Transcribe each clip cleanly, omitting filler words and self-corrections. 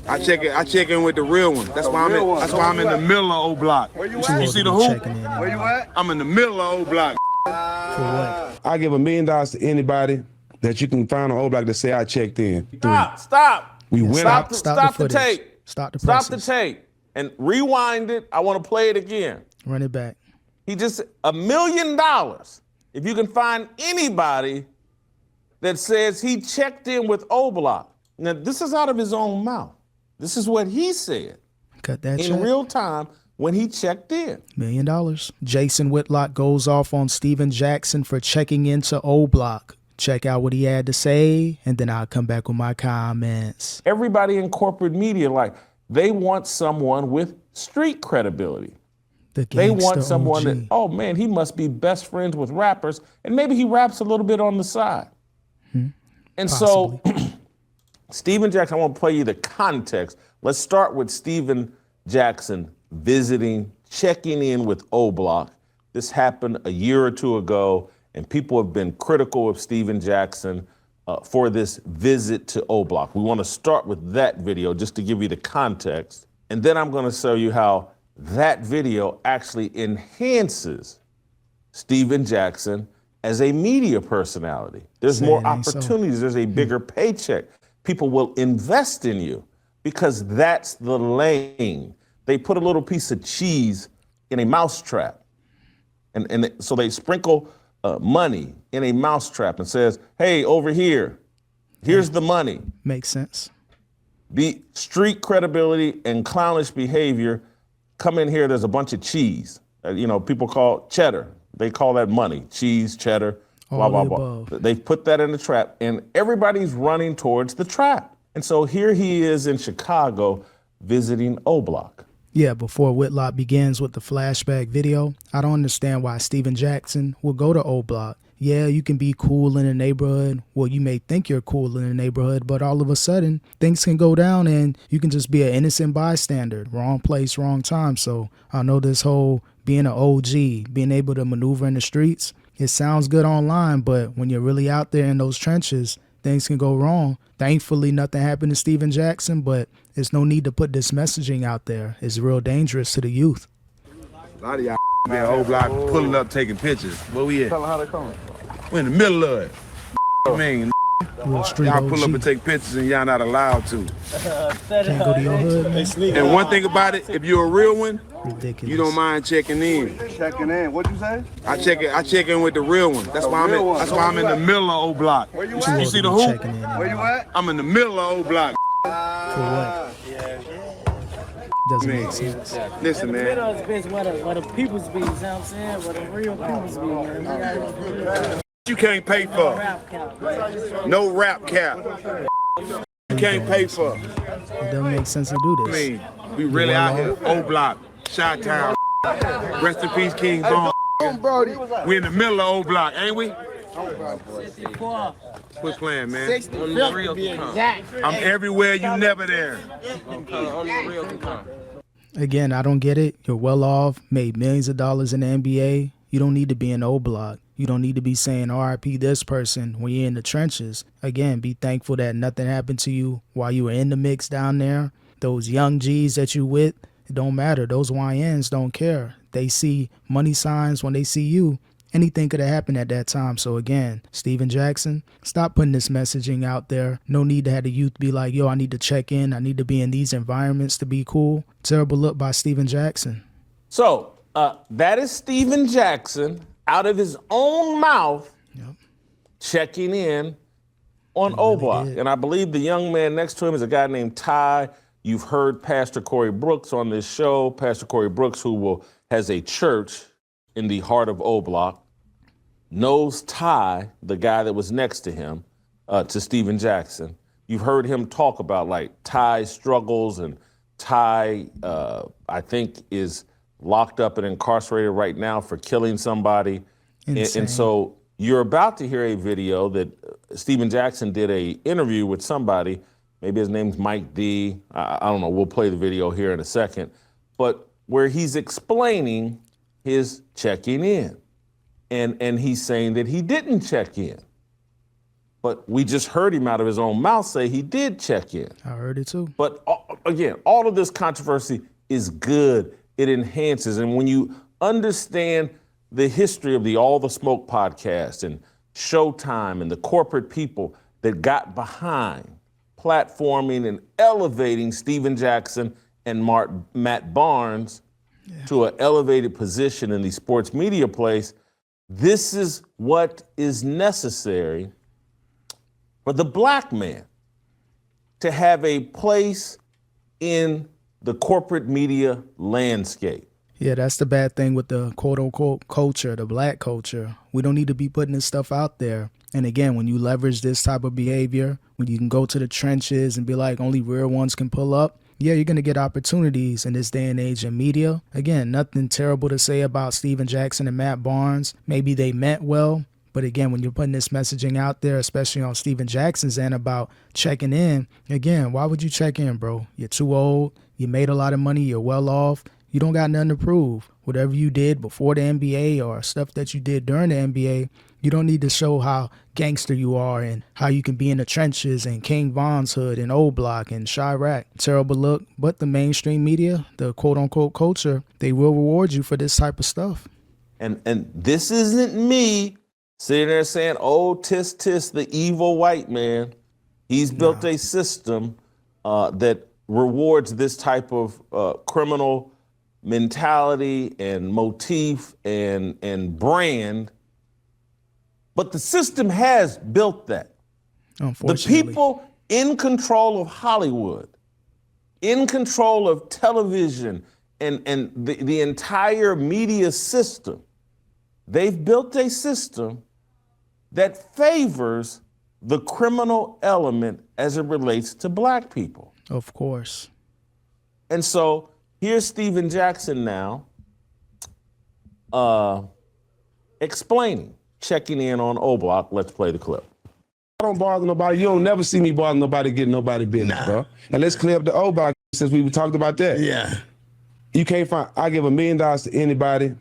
I check in with the real one. That's why I'm in the middle of O Block. Where you You at? see the hoop? Where you at? I'm in the middle of O Block. For what? I give $1 million to anybody that you can find on O Block to say I checked in. Stop. We went out. Stop the tape. Stop the Stop the presses. tape. And rewind it. I want to play it again. Run it back. He just $1 million. If you can find anybody that says he checked in with O Block. Now, this is out of his own mouth. This is what he said Cut that in check. real time when he checked in. $1 million. Jason Whitlock goes off on Steven Jackson for checking into O Block. Check out what he had to say, and then I'll come back with my comments. Everybody in corporate media, like, they want someone with street credibility. They want someone that, oh man, he must be best friends with rappers, and maybe he raps a little bit on the side. And Possibly. so, Steven Jackson, I want to play you the context. Let's start with Steven Jackson visiting, checking in with O Block. This happened a year or two ago, and people have been critical of Steven Jackson for this visit to O Block. We want to start with that video just to give you the context, and then I'm going to show you how that video actually enhances Steven Jackson as a media personality. There's more opportunities. There's a bigger paycheck. People will invest in you because that's the lane. They put a little piece of cheese in a mousetrap. And so they sprinkle money in a mousetrap and says, hey, over here, here's the money. Makes sense. The street credibility and clownish behavior come in here, there's a bunch of cheese. People call cheddar. They call that money. Cheese, cheddar, blah, blah, blah. They put that in the trap, and everybody's running towards the trap. And so here he is in Chicago visiting O Block. Yeah, before Whitlock begins with the flashback video, I don't understand why Steven Jackson will go to O Block. Yeah, you can be cool in the neighborhood. Well, you may think you're cool in the neighborhood, but all of a sudden, things can go down and you can just be an innocent bystander. Wrong place, wrong time. So I know this whole being an OG, being able to maneuver in the streets, it sounds good online, but when you're really out there in those trenches, things can go wrong. Thankfully, nothing happened to Steven Jackson, but there's no need to put this messaging out there. It's real dangerous to the youth. A lot of y'all be in O Block pulling up, taking pictures. Where we at? Tell them how they coming. We're in the middle of it. I mean, y'all pull up and take pictures and y'all not allowed to. Can't go to your hood, man. And one thing about it, if you're a real one, Ridiculous. you don't mind checking in. Checking in. What'd you say? I check in with the real one. That's why I'm in the middle of O Block. Where you You at? see the hoop? Checking in. Where you at? I'm in the middle of O Block. For what? Doesn't make sense. Listen, man. Middle is where the people's be, you know what I'm saying? Where the real people's be, man. You can't pay for. Rap cap. No rap cap. You can't pay for. It doesn't make sense to do I this. mean, we really out here. O Block, Chi-Town. Rest in peace, King Bone. We in the middle of O Block, ain't we? 64. Quit playing, man. Exact. I'm everywhere, you never there. Again, I don't get it. You're well off, made millions of dollars in the NBA. You don't need to be in O Block. You don't need to be saying RIP this person when you're in the trenches. Again, be thankful that nothing happened to you while you were in the mix down there. Those young G's that you with, it don't matter. Those YNs don't care. They see money signs when they see you. Anything could have happened at that time. So again, Steven Jackson, stop putting this messaging out there. No need to have the youth be like, yo, I need to check in. I need to be in these environments to be cool. Terrible look by Steven Jackson. So that is Steven Jackson out of his own mouth checking in on O Block. And I believe the young man next to him is a guy named Ty. You've heard Pastor Corey Brooks on this show. Pastor Corey Brooks, who has a church in the heart of O Block, knows Ty, the guy that was next to him, to Steven Jackson. You've heard him talk about like Ty's struggles, and Ty, I think, is locked up and incarcerated right now for killing somebody. And so you're about to hear a video that Steven Jackson did a interview with somebody. Maybe his name's Mike D. I don't know. We'll play the video here in a second. But where he's explaining his checking in. And he's saying that he didn't check in. But we just heard him out of his own mouth say he did check in. I heard it too. But again, all of this controversy is good. It enhances. And when you understand the history of the All the Smoke podcast and Showtime and the corporate people that got behind platforming and elevating Steven Jackson and Matt Barnes to an elevated position in the sports media place, this is what is necessary for the black man to have a place in the corporate media landscape. Yeah, that's the bad thing with the quote-unquote culture, the black culture. We don't need to be putting this stuff out there. And again, when you leverage this type of behavior, when you can go to the trenches and be like, only real ones can pull up, yeah, you're going to get opportunities in this day and age in media. Again, nothing terrible to say about Steven Jackson and Matt Barnes. Maybe they meant well. But again, when you're putting this messaging out there, especially on Steven Jackson's end about checking in, again, why would you check in, bro? You're too old. You made a lot of money. You're well off. You don't got nothing to prove. Whatever you did before the NBA or stuff that you did during the NBA, you don't need to show how gangster you are and how you can be in the trenches and King Von's hood and Old Block and Chirac. Terrible look. But the mainstream media, the quote-unquote culture, they will reward you for this type of stuff. And this isn't me sitting there saying, oh, tis, the evil white man. He's built a system that rewards this type of criminal mentality and motif and brand. But the system has built that. The people in control of Hollywood, in control of television and the entire media system, they've built a system that favors the criminal element as it relates to black people. Of course. And so here's Steven Jackson now explaining, checking in on O Block. Let's play the clip. I don't bother nobody. You don't never see me bother nobody getting nobody business, bro. And let's clear up the O Block since we talked about that. Yeah. You can't find, I give $1 million to anybody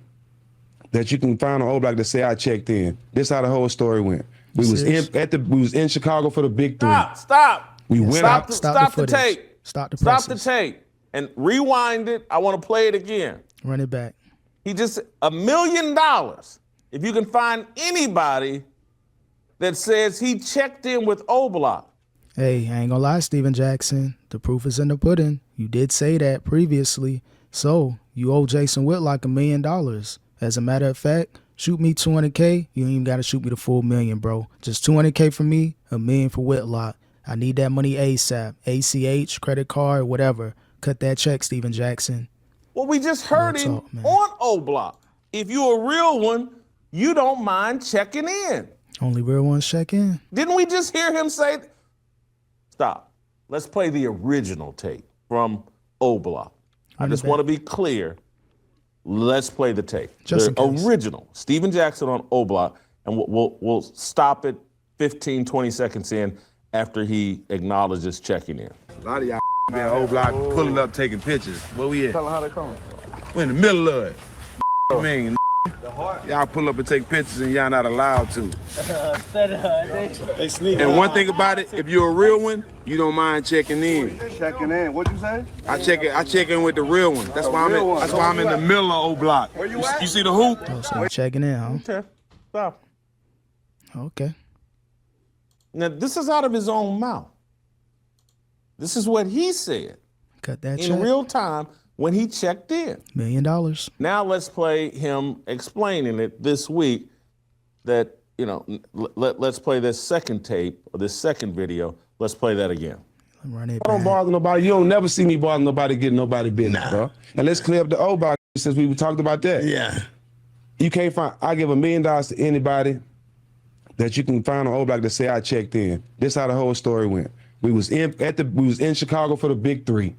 that you can find on O Block to say I checked in. This is how the whole story went. We was in Chicago for the big three. Stop. We went out. Stop the tape. Stop the Stop the tape and rewind it. I want to play it again. Run it back. He just $1 million. If you can find anybody that says he checked in with O Block. Hey, I ain't gonna lie, Steven Jackson. The proof is in the pudding. You did say that previously. So you owe Jason Whitlock $1 million. As a matter of fact, shoot me $200K. You ain't even gotta shoot me the full $1 million, bro. Just $200K for me, $1 million for Whitlock. I need that money ASAP. ACH, credit card, whatever. Cut that check, Steven Jackson. Well, we just heard him on O Block. If you're a real one, you don't mind checking in. Only real ones check in. Didn't we just hear him say? Stop. Let's play the original tape from O Block. I just want to be clear. Let's play the tape. Just the original. Steven Jackson on O Block, and we'll stop it 15, 20 seconds in after he acknowledges checking in. A lot of y'all man, O Block pulling up, taking pictures. Where we at? Tell them how they coming. We're in the middle of it. Man, y'all pull up and take pictures and y'all not allowed to. They sneak. And one thing about it, if you're a real one, you don't mind checking in. Checking in. What'd you say? I check in with the real one. That's why I'm in the middle of O Block. Where you at? You see the hoop? Oh, so you checking in, huh? Okay. Stop. Okay. Now, this is out of his own mouth. This is what he said Cut that in check. real time when he checked in. $1 million. Now let's play him explaining it this week that, you know, let's play this second tape or this second video. Let's play that again. Run it I don't back. bother nobody. You don't never see me bother nobody getting nobody business, bro. And let's clear up the O Block since we talked about that. Yeah. You can't find, I give $1 million to anybody that you can find on O Block to say I checked in. This is how the whole story went. We was in Chicago for the big three.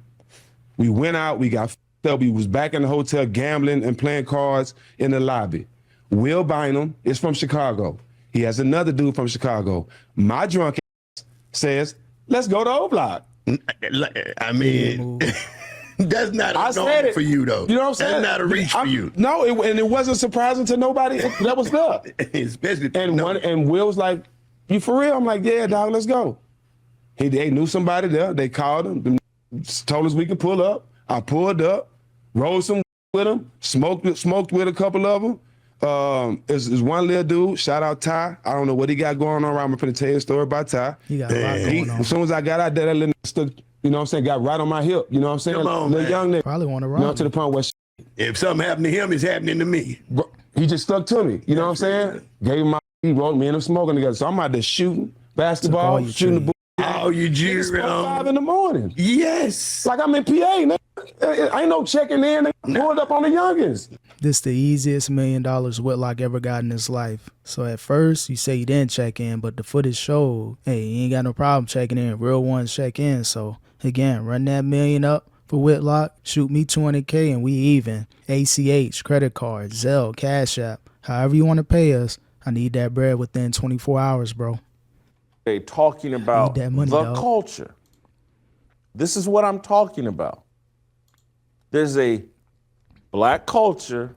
We went out, we got f***ed up. We was back in the hotel gambling and playing cards in the lobby. Will Bynum is from Chicago. He has another dude from Chicago. My drunk ass says, let's go to O Block. I mean, that's not a norm for you, though. You know what I'm saying? That's not a reach for you. No, and it wasn't surprising to nobody that was there. Especially And Will was like, you for real? I'm like, yeah, dog, let's go. They knew somebody there. They called him. told us we could pull up. I pulled up, rolled some with him, smoked with a couple of them. There's one little dude, shout out Ty. I don't know what he got going on. I'm going to tell you a story about Ty. He got a lot going on. As soon as I got out there, that little stuck, you know what I'm saying, got right on my hip. You know what I'm saying? Come on, little man. young nigga. Probably want to You rob know, to the point where If something happened to him, it's happening to me. bro, he just stuck to me. You know what I'm saying? Gave him he rolled me and him smoking together. So I'm out there shooting basketball, shooting the ball. Oh, you jury 5 in the morning. Yes. Like I'm in PA, man. Ain't no checking in. They pulled up on the youngins. This the easiest $1 million Whitlock ever got in his life. So at first, you say you didn't check in, but the footage showed, hey, you ain't got no problem checking in. Real ones check in. So again, run that $1 million up for Whitlock. Shoot me $200K and we even. ACH, credit card, Zelle, Cash App, however you want to pay us. I need that bread within 24 hours, bro. They talking about that money, the dog. culture. This is what I'm talking about. There's a black culture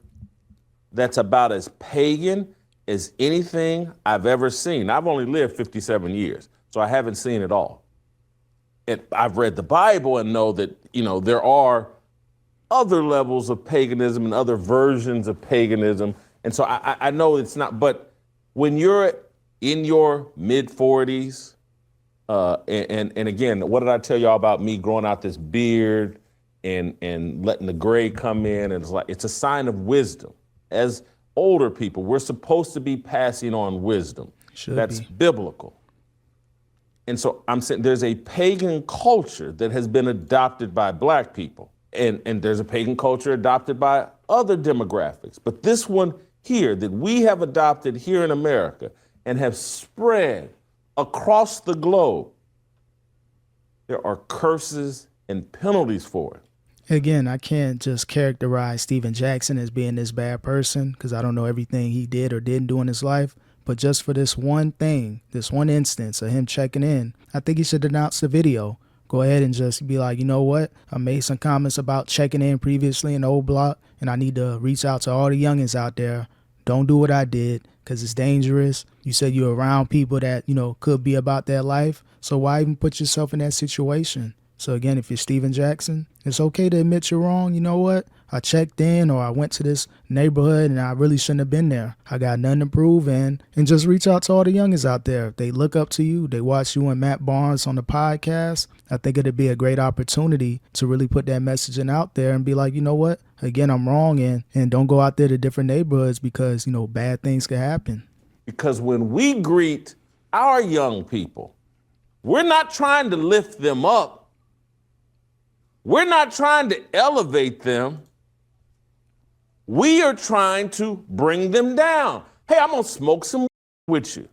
that's about as pagan as anything I've ever seen. I've only lived 57 years, so I haven't seen it all. And I've read the Bible and know that, you know, there are other levels of paganism and other versions of paganism. And so I know it's not, but when you're in your mid-40s, and again, what did I tell y'all about me growing out this beard and letting the gray come in? And it's a sign of wisdom. As older people, we're supposed to be passing on wisdom. That's biblical. And so I'm saying there's a pagan culture that has been adopted by black people. And there's a pagan culture adopted by other demographics. But this one here that we have adopted here in America and have spread across the globe, there are curses and penalties for it. Again, I can't just characterize Steven Jackson as being this bad person because I don't know everything he did or didn't do in his life. But just for this one thing, this one instance of him checking in, I think he should announce the video. Go ahead and just be like, you know what? I made some comments about checking in previously in the old block, and I need to reach out to all the youngins out there. Don't do what I did because it's dangerous. You said you're around people that, you know, could be about their life. So why even put yourself in that situation? So again, if you're Steven Jackson, it's okay to admit you're wrong. You know what? I checked in or I went to this neighborhood and I really shouldn't have been there. I got nothing to prove and just reach out to all the youngins out there. If they look up to you, they watch you and Matt Barnes on the podcast, I think it'd be a great opportunity to really put that messaging out there and be like, you know what? Again, I'm wrong and don't go out there to different neighborhoods because, you know, bad things can happen. Because when we greet our young people, we're not trying to lift them up. We're not trying to elevate them. We are trying to bring them down. Hey, I'm gonna smoke some with you.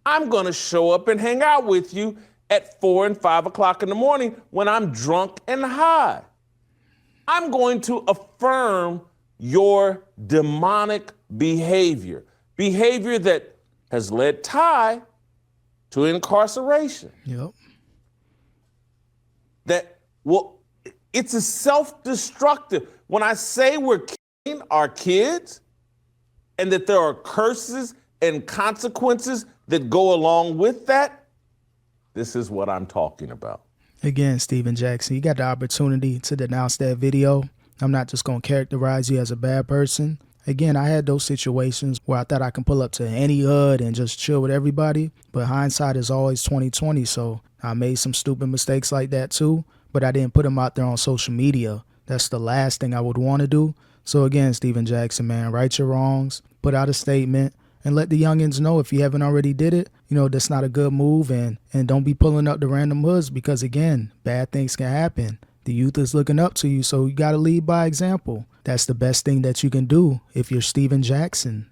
I'm gonna show up and hang out with you at 4 and 5 o'clock in the morning when I'm drunk and high. I'm going to affirm your demonic behavior that has led Ty to incarceration. Yep. It's a self-destructive. When I say we're killing our kids and that there are curses and consequences that go along with that, this is what I'm talking about. Again, Steven Jackson, you got the opportunity to denounce that video. I'm not just going to characterize you as a bad person. Again, I had those situations where I thought I can pull up to any hood and just chill with everybody, but hindsight is always 20/20, so I made some stupid mistakes like that too, but I didn't put them out there on social media. That's the last thing I would want to do. So again, Steven Jackson, man, right your wrongs, put out a statement, and let the youngins know if you haven't already did it, you know, that's not a good move, and don't be pulling up the random hoods because, again, bad things can happen. The youth is looking up to you, so you got to lead by example. That's the best thing that you can do if you're Steven Jackson.